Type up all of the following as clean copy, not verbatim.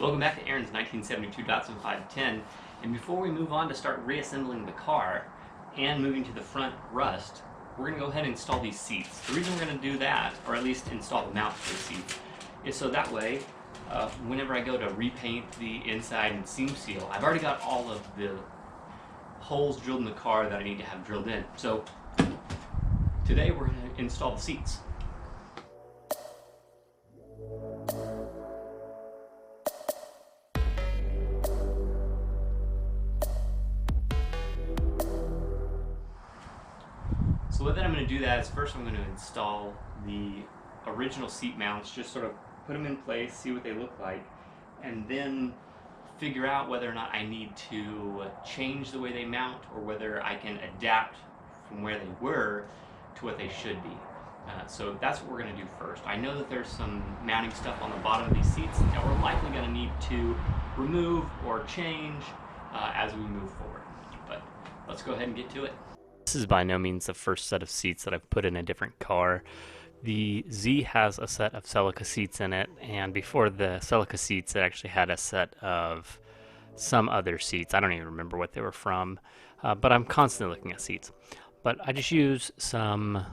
Welcome back to Aaron's 1972 Datsun 510, and before we move on to start reassembling the car and moving to the front rust, we're going to go ahead and install these seats. The reason we're going to do that, or at least install the mount for the seats, is so that way whenever I go to repaint the inside and seam seal, I've already got all of the holes drilled in the car that I need to have drilled in. So today we're going to install the seats. So the way that I'm going to do that is first I'm going to install the original seat mounts, just sort of put them in place, see what they look like, and then figure out whether or not I need to change the way they mount or whether I can adapt from where they were to what they should be. So that's what we're going to do first. I know that there's some mounting stuff on the bottom of these seats that we're likely going to need to remove or change as we move forward. But let's go ahead and get to it. This is by no means the first set of seats that I've put in a different car. The Z has a set of CLK seats in it, and before the CLK seats it actually had a set of some other seats. I don't even remember what they were from, but I'm constantly looking at seats. But I just use some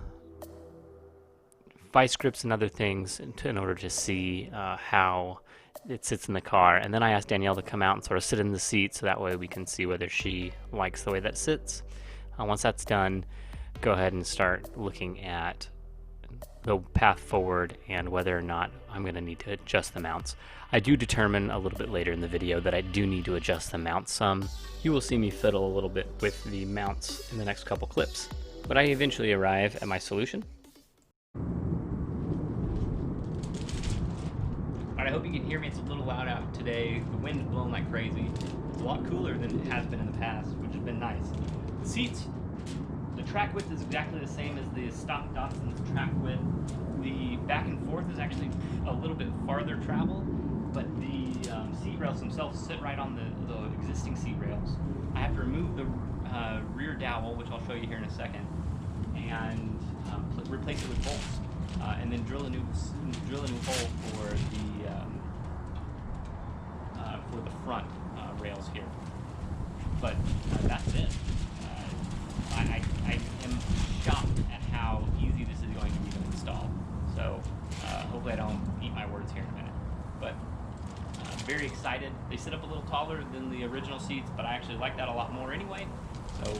vice grips and other things in order to see how it sits in the car, and then I asked Danielle to come out and sort of sit in the seat so that way we can see whether she likes the way that sits. Once that's done, go ahead and start looking at the path forward and whether or not I'm going to need to adjust the mounts. I do determine a little bit later in the video that I do need to adjust the mounts some. You will see me fiddle a little bit with the mounts in the next couple clips, but I eventually arrive at my solution. Alright, I hope you can hear me. It's a little loud out today. The wind is blowing like crazy. It's a lot cooler than it has been in the past, which has been nice. The seats, the track width is exactly the same as the stock Datsun's track width. The back and forth is actually a little bit farther travel, but the seat rails themselves sit right on the existing seat rails. I have to remove the rear dowel, which I'll show you here in a second, and replace it with bolts, and then drill a new hole for the front rails here. But that's it. I am shocked at how easy this is going to be to install. So hopefully I don't eat my words here in a minute. But very excited. They sit up a little taller than the original seats, but I actually like that a lot more anyway. So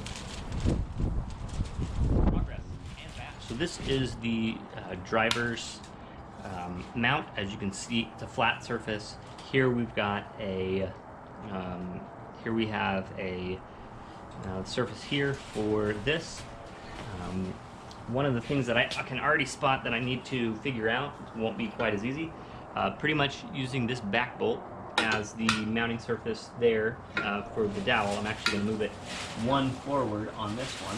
progress and fast. So this is the driver's mount. As you can see, it's a flat surface. Here we've got a here we have a surface here for this. One of the things that I can already spot that I need to figure out, won't be quite as easy, pretty much using this back bolt as the mounting surface there for the dowel. I'm actually going to move it one forward on this one,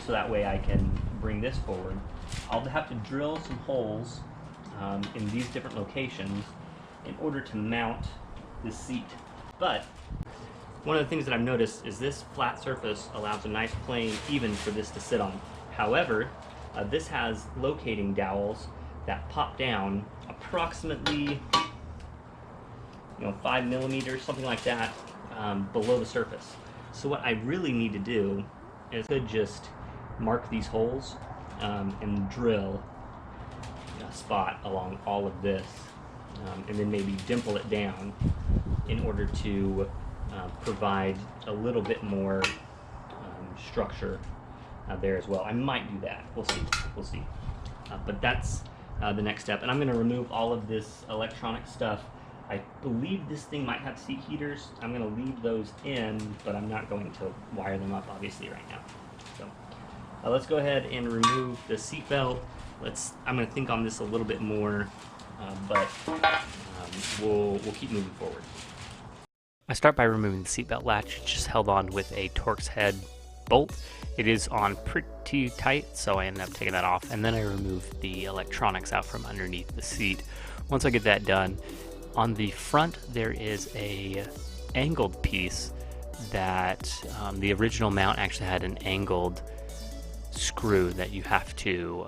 so that way I can bring this forward. I'll have to drill some holes in these different locations in order to mount this seat. But one of the things that I've noticed is this flat surface allows a nice plane even for this to sit on. However, this has locating dowels that pop down approximately 5 millimeters, something like that, below the surface. So what I really need to do is just mark these holes and drill a spot along all of this, and then maybe dimple it down in order to provide a little bit more structure there as well. I might do that. We'll see. But that's the next step. And I'm going to remove all of this electronic stuff. I believe this thing might have seat heaters. I'm going to leave those in, but I'm not going to wire them up obviously right now. So let's go ahead and remove the seat belt. I'm going to think on this a little bit more, but we'll keep moving forward. I start by removing the seatbelt latch. It's just held on with a Torx head bolt. It is on pretty tight, so I ended up taking that off, and then I removed the electronics out from underneath the seat. Once I get that done, on the front there is a angled piece that the original mount actually had an angled screw that you have to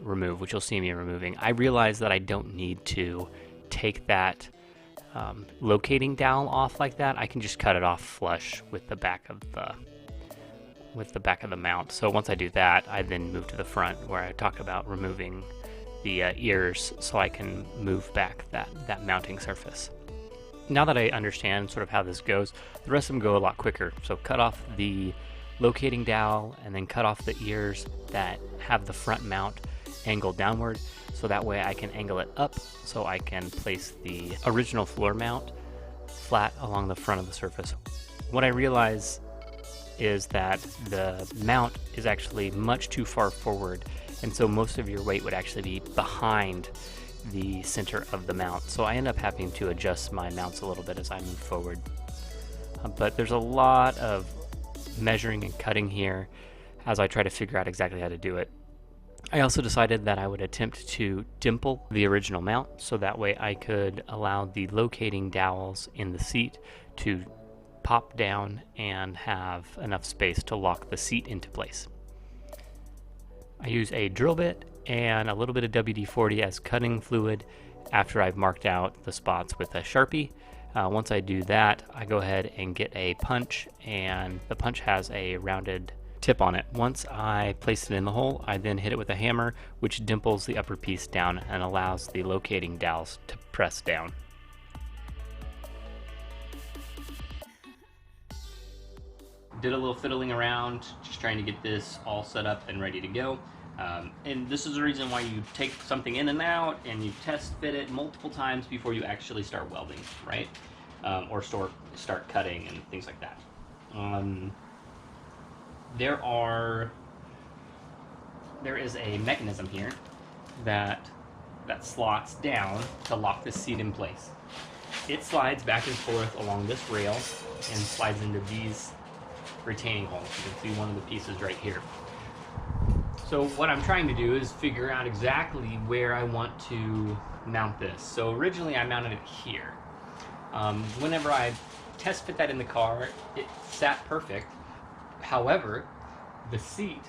remove, which you'll see me removing. I realize that I don't need to take that locating dowel off like that, I can just cut it off flush with the back of the mount. So once I do that, I then move to the front where I talk about removing the ears so I can move back that mounting surface. Now that I understand sort of how this goes, the rest of them go a lot quicker. So cut off the locating dowel and then cut off the ears that have the front mount angled downward, so that way I can angle it up so I can place the original floor mount flat along the front of the surface. What I realize is that the mount is actually much too far forward, and so most of your weight would actually be behind the center of the mount. So I end up having to adjust my mounts a little bit as I move forward. But there's a lot of measuring and cutting here as I try to figure out exactly how to do it. I also decided that I would attempt to dimple the original mount, so that way I could allow the locating dowels in the seat to pop down and have enough space to lock the seat into place. I use a drill bit and a little bit of WD-40 as cutting fluid after I've marked out the spots with a Sharpie. Once I do that, I go ahead and get a punch, and the punch has a rounded tip on it. Once I place it in the hole, I then hit it with a hammer, which dimples the upper piece down and allows the locating dowels to press down. Did a little fiddling around, just trying to get this all set up and ready to go. And this is the reason why you take something in and out and you test fit it multiple times before you actually start welding, right? Or start cutting and things like that. There is a mechanism here that slots down to lock this seat in place. It slides back and forth along this rail and slides into these retaining holes. You can see one of the pieces right here. So what I'm trying to do is figure out exactly where I want to mount this. So originally I mounted it here. Whenever I test fit that in the car, it sat perfect. However, the seat,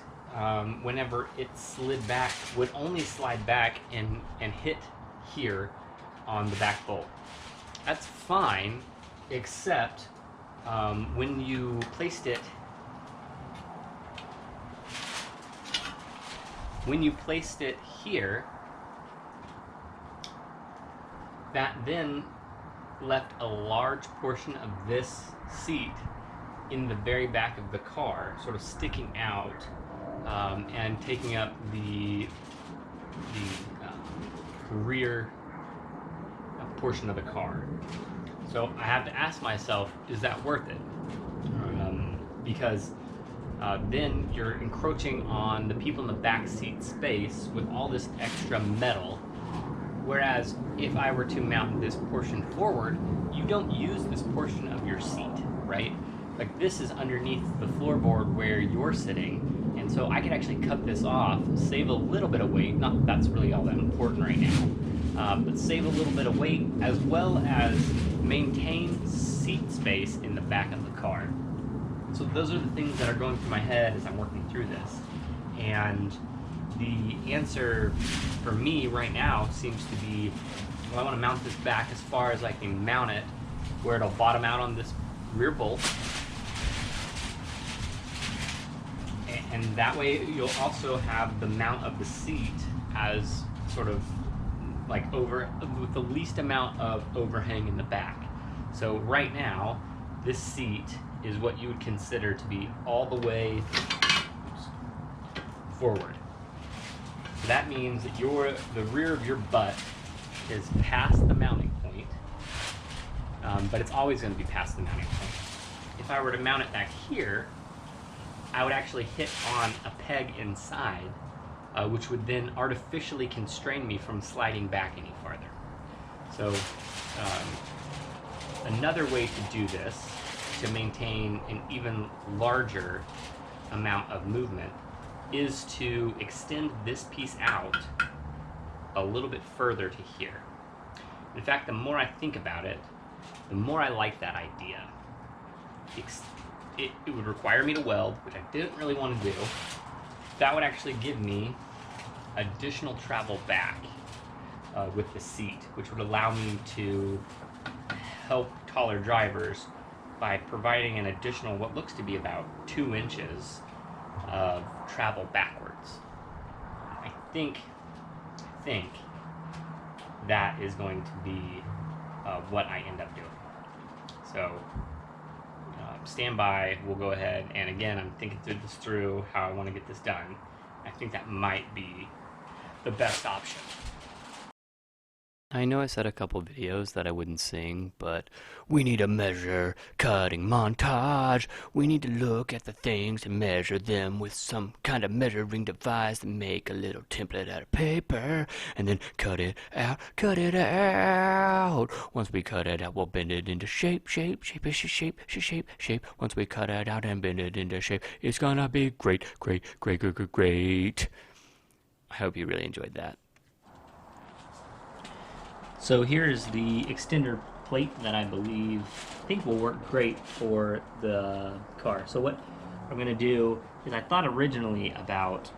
whenever it slid back, would only slide back and hit here on the back bolt. That's fine, except when you placed it here, that then left a large portion of this seat in the very back of the car, sort of sticking out and taking up the rear portion of the car. So I have to ask myself, is that worth it? Because then you're encroaching on the people in the back seat space with all this extra metal. Whereas if I were to mount this portion forward, you don't use this portion of your seat, right? Like this is underneath the floorboard where you're sitting, and so I could actually cut this off, save a little bit of weight, not that that's really all that important right now, but save a little bit of weight as well as maintain seat space in the back of the car. So those are the things that are going through my head as I'm working through this. And the answer for me right now seems to be, well, I want to mount this back as far as I can mount it, where it'll bottom out on this rear bolt. And that way you'll also have the mount of the seat as sort of like over, with the least amount of overhang in the back. So right now, this seat is what you would consider to be all the way forward. So that means that the rear of your butt is past the mounting point, but it's always going to be past the mounting point. If I were to mount it back here, I would actually hit on a peg inside, which would then artificially constrain me from sliding back any farther. So another way to do this, to maintain an even larger amount of movement, is to extend this piece out a little bit further to here. In fact, the more I think about it, the more I like that idea. It would require me to weld, which I didn't really want to do. That would actually give me additional travel back. with the seat, which would allow me to help taller drivers by providing an additional what looks to be about 2 inches of travel backwards. I think that is going to be what I end up doing. So stand by, we'll go ahead, and again, I'm thinking through how I want to get this done. I think that might be the best option. I know I said a couple videos that I wouldn't sing, but we need a measure cutting montage. We need to look at the things and measure them with some kind of measuring device and make a little template out of paper and then cut it out, cut it out. Once we cut it out, we'll bend it into shape. Once we cut it out and bend it into shape, it's gonna be great. I hope you really enjoyed that. So here's the extender plate that I think will work great for the car. So what I'm going to do is I thought originally about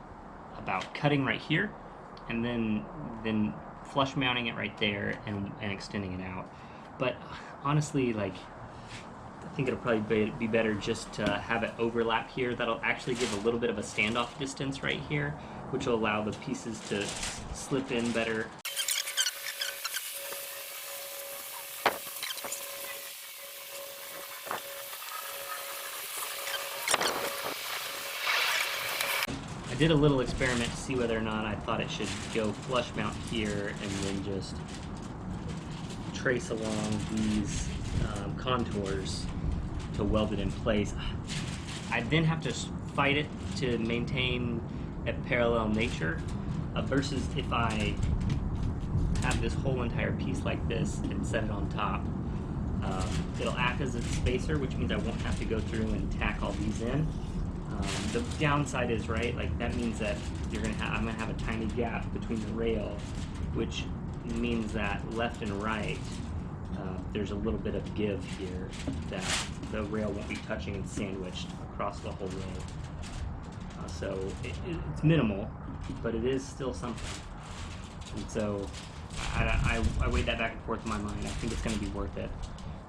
cutting right here and then flush mounting it right there and extending it out. But honestly, like, I think it'll probably be better just to have it overlap here. That'll actually give a little bit of a standoff distance right here, which will allow the pieces to slip in better. I did a little experiment to see whether or not I thought it should go flush mount here and then just trace along these contours to weld it in place. I then have to fight it to maintain a parallel nature versus if I have this whole entire piece like this and set it on top. It'll act as a spacer, which means I won't have to go through and tack all these in. The downside is, right, like that means that I'm gonna have a tiny gap between the rail, which means that left and right there's a little bit of give here, that the rail won't be touching and sandwiched across the whole road. So it's minimal, but it is still something. And so I weighed that back and forth in my mind. I think it's going to be worth it.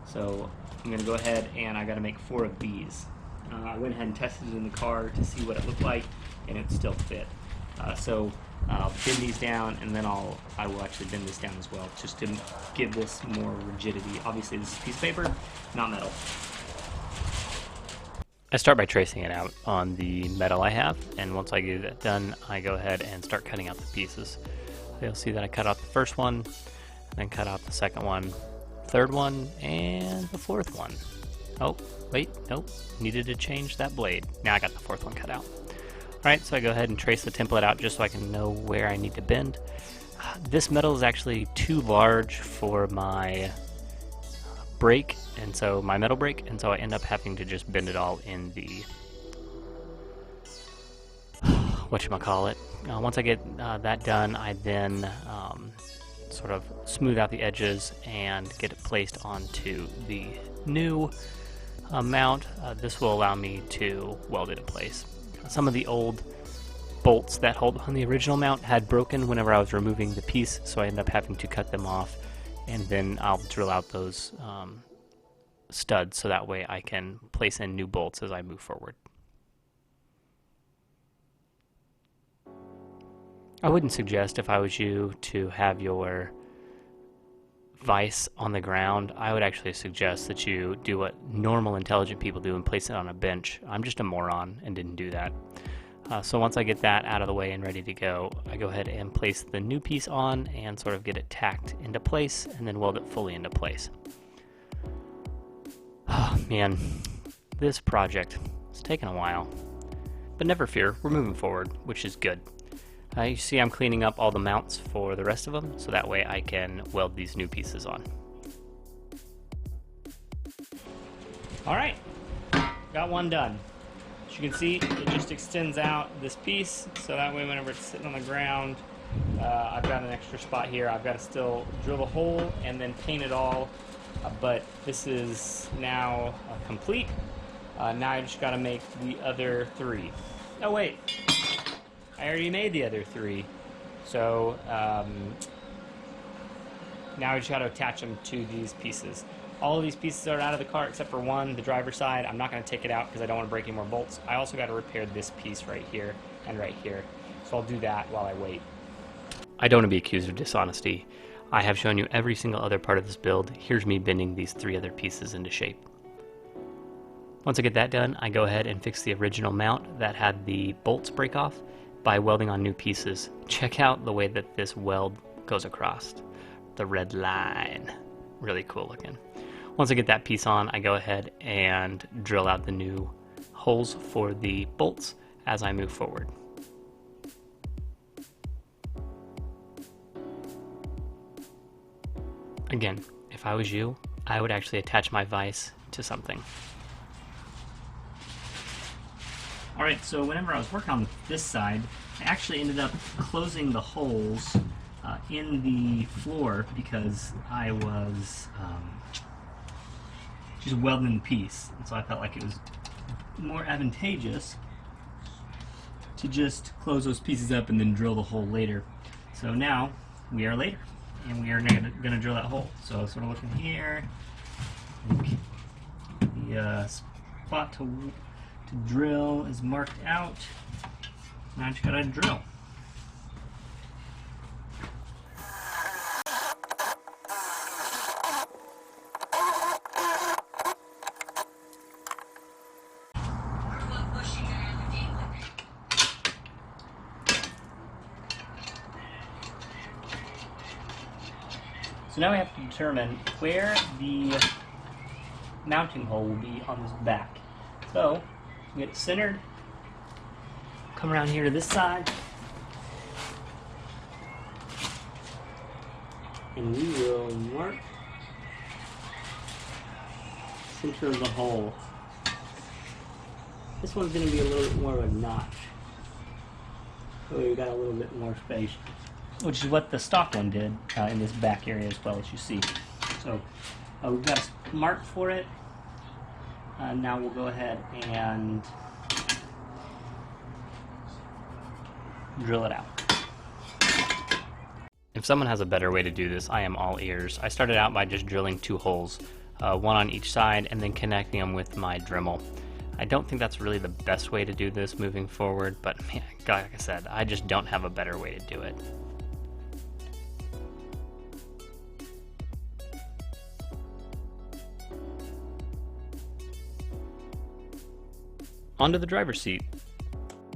So I'm going to go ahead and I got to make 4 of these. I went ahead and tested it in the car to see what it looked like, and it still fit. So I'll bend these down, and then I will actually bend this down as well, just to give this more rigidity. Obviously, this is a piece of paper, not metal. I start by tracing it out on the metal I have, and once I get that done, I go ahead and start cutting out the pieces. You'll see that I cut out the first one, then cut out the second one, third one, and the fourth one. Oh, wait, nope, needed to change that blade. Now I got the fourth one cut out. Alright, so I go ahead and trace the template out just so I can know where I need to bend. This metal is actually too large for my brake, and so my metal brake, and so I end up having to just bend it all in the whatchamacallit. Once I get that done, I then sort of smooth out the edges and get it placed onto the new mount. This will allow me to weld it in place. Some of the old bolts that hold on the original mount had broken whenever I was removing the piece, so I ended up having to cut them off, and then I'll drill out those studs so that way I can place in new bolts as I move forward. I wouldn't suggest, if I was you, to have your vise on the ground. I would actually suggest that you do what normal intelligent people do and place it on a bench. I'm just a moron and didn't do that. So once I get that out of the way and ready to go, I go ahead and place the new piece on and sort of get it tacked into place and then weld it fully into place. Oh man, this project has taken a while, but never fear, we're moving forward, which is good. You see I'm cleaning up all the mounts for the rest of them, so that way I can weld these new pieces on. Alright, got one done. As you can see, it just extends out this piece, so that way whenever it's sitting on the ground, I've got an extra spot here. I've got to still drill a hole and then paint it all, but this is now complete. Now I just got to make the other 3. Oh wait, I already made the other 3. So Now I just got to attach them to these pieces. All of these pieces are out of the car except for one, the driver's side. I'm not going to take it out because I don't want to break any more bolts. I also got to repair this piece right here and right here. So I'll do that while I wait. I don't want to be accused of dishonesty. I have shown you every single other part of this build. Here's me bending these 3 other pieces into shape. Once I get that done, I go ahead and fix the original mount that had the bolts break off by welding on new pieces. Check out the way that this weld goes across. The red line. Really cool looking. Once I get that piece on, I go ahead and drill out the new holes for the bolts as I move forward. Again, if I was you, I would actually attach my vise to something. Alright, so whenever I was working on this side, I actually ended up closing the holes in the floor because I was just welding the piece. And so I felt like it was more advantageous to just close those pieces up and then drill the hole later. So now we are later, and we are going to drill that hole. So sort of looking here, the spot to drill is marked out. Now I just gotta drill. So now we have to determine where the mounting hole will be on this back. So get it centered, come around here to this side, and we will mark center of the hole. This one's going to be a little bit more of a notch, so we've got a little bit more space, which is what the stock one did in this back area as well, as you see. So we've got a mark for it. Now we'll go ahead and drill it out. If someone has a better way to do this, I am all ears. I started out by just drilling 2 holes, one on each side, and then connecting them with my dremel. I don't think that's really the best way to do this moving forward, but man, like I said, I just don't have a better way to do it. Onto the driver's seat.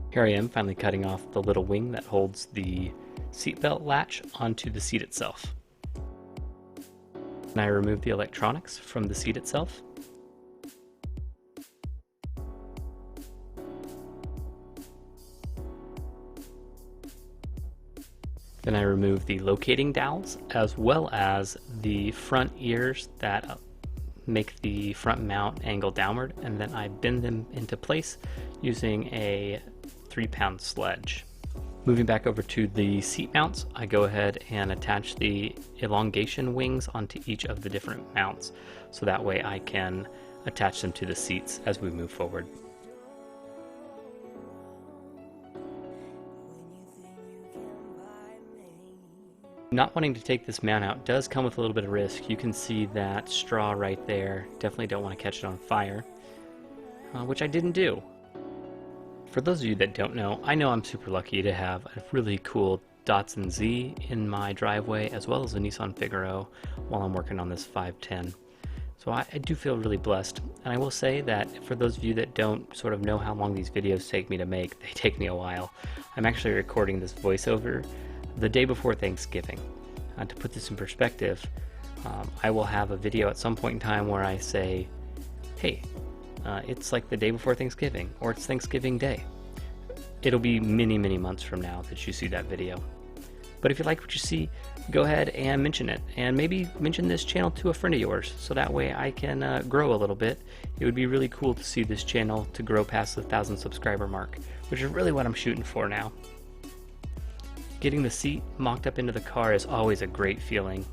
Here I am finally cutting off the little wing that holds the seatbelt latch onto the seat itself. And I remove the electronics from the seat itself. Then I remove the locating dowels as well as the front ears that make the front mount angle downward, and then I bend them into place using a 3-pound sledge. Moving back over to the seat mounts, I go ahead and attach the elongation wings onto each of the different mounts, so that way I can attach them to the seats as we move forward. Not wanting to take this mount out does come with a little bit of risk. You can see that straw right there. Definitely don't want to catch it on fire, which I didn't do. For those of you that don't know, I know I'm super lucky to have a really cool Datsun Z in my driveway, as well as a Nissan Figaro while I'm working on this 510. So I do feel really blessed, and I will say that for those of you that don't sort of know how long these videos take me to make, they take me a while. I'm actually recording this voiceover the day before Thanksgiving. To put this in perspective, I will have a video at some point in time where I say, hey, it's like the day before Thanksgiving, or it's Thanksgiving Day. It'll be many, many months from now that you see that video. But if you like what you see, go ahead and mention it, and maybe mention this channel to a friend of yours, so that way I can grow a little bit. It would be really cool to see this channel to grow past the 1,000 subscriber mark, which is really what I'm shooting for now. Getting the seat mocked up into the car is always a great feeling.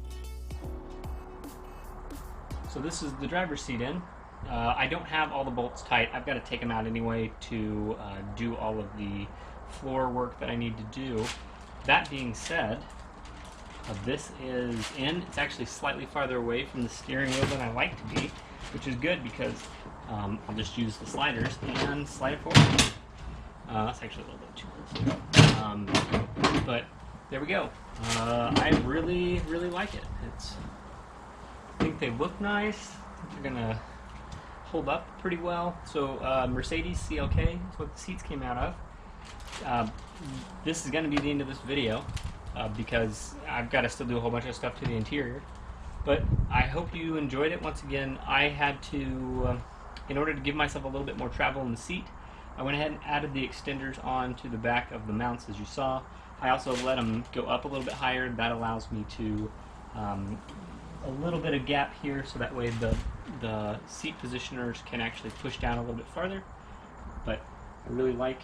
So this is the driver's seat in. I don't have all the bolts tight. I've got to take them out anyway to do all of the floor work that I need to do. That being said, This is in. It's actually slightly farther away from the steering wheel than I like to be, which is good because I'll just use the sliders and slide it forward. That's actually a little bit too close. But there we go. I really, really like it. I think they look nice. I think they're gonna hold up pretty well. So Mercedes CLK is what the seats came out of. This is going to be the end of this video because I've got to still do a whole bunch of stuff to the interior. But I hope you enjoyed it. Once again, I had to, in order to give myself a little bit more travel in the seat, I went ahead and added the extenders onto the back of the mounts, as you saw. I also let them go up a little bit higher. That allows me to a little bit of gap here, so that way the seat positioners can actually push down a little bit farther. But I really like,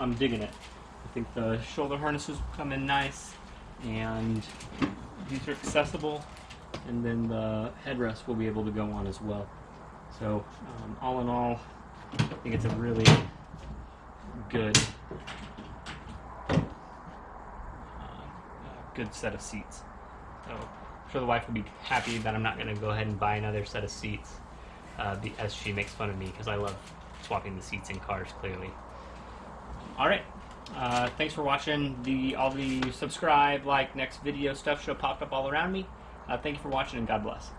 I'm digging it. I think the shoulder harnesses come in nice, and these are accessible, and then the headrest will be able to go on as well. So all in all, I think it's a really good good set of seats. So I'm sure the wife will be happy that I'm not going to go ahead and buy another set of seats as she makes fun of me because I love swapping the seats in cars, clearly. Alright, thanks for watching. All the subscribe, like, next video stuff should have popped up all around me. Thank you for watching, and God bless.